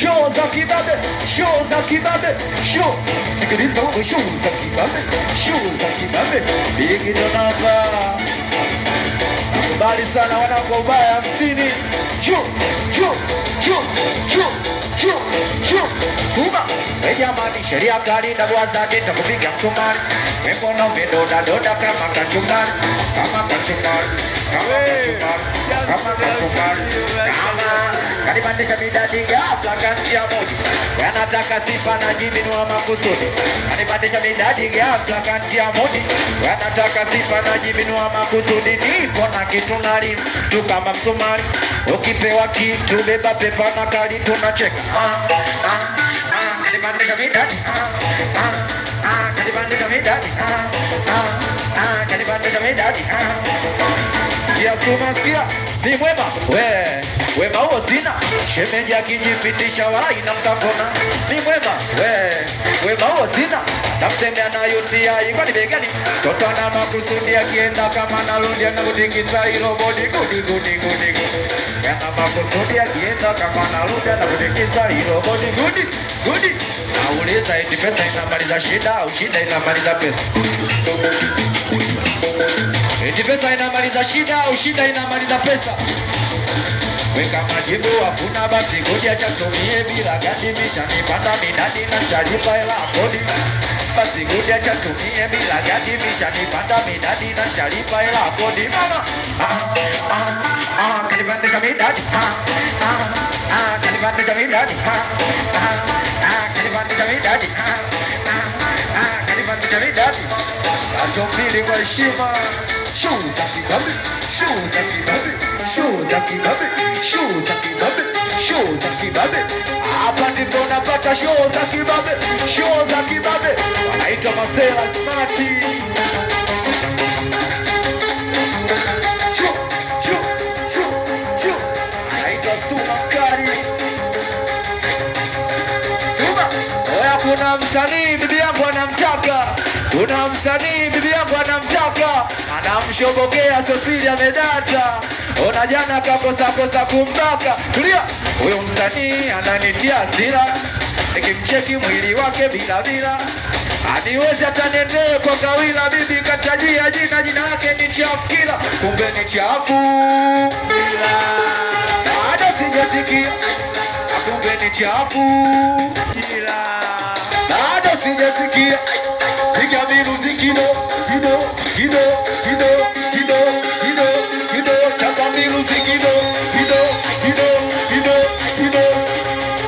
show za kibabe, show za kibabe, show. Sikiliza wewe, show za kibabe, show za kibabe. Bigi ndo namba. Nakubali sana wanangu wa ubaya 50. Show, show, show, show, show, show. Suma, jamani, sheria kali na wazade takupiga msumari. Mkono umedoda doda kama kachumbari, kama kachumbari, kama kachumbari, kama kachumbari, kama kanibandisha midadi ghafla kati ya moja. Wanataka sifa na jibinua makusudi. Kanibandisha midadi ghafla kati ya moja. Wanataka sifa na jibinua makusudi. Nipo na kitu nalimu tu kama msumari. Ukipewa kitu beba pepa na kali tunacheka. Kanibandisha midadi kanibandisha midadi kanibandisha midadi ya suma sikia ni mwema wema huo sina shemeji akijipitisha wala inamkakona ni mwema wema huo sina namsemea na UTI kwani begani toto na makusudi akienda kama narundi anakutikisa hilo bodi gudi yana makusudi akienda kama narundi anakutikisa hilo bodi gudi nauliza eti pesa inamaliza shida au shida inamaliza pesa? Eti pesa inamaliza shida au shida inamaliza pesa? Weka majibu hakuna basi ngoja chatumie bila gadimisha nipata midadi na sharifa hela kodi. Basi ngoja chatumie bila gadimisha nipata midadi na sharifa hela kodi. Mama kanibandisha midadi kanibandisha midadi kanibandisha midadi kanibandisha midadi atombili kwa heshima show za kibabe show za kibabe show za kibabe show za kibabe show za kibabe hapa ndipo napata show za kibabe show za kibabe wanaitwa Masela Smarty kuna msanii bibi yangu anamtaka, kuna msanii bibi yangu anamtaka, anamshobokea Sofia amedata, ona jana kakosa kumbaka. Tulia, huyo msanii ananitia hasira, nikimcheki mwili wake bila aniwezi atanendee kwa kawila. Bibi katajia jina lake ni chafu kila, kumbe ni chafu bila, bado sijasikia kumbe ni chafu bila, bado sijasikia. Piga miruzi kido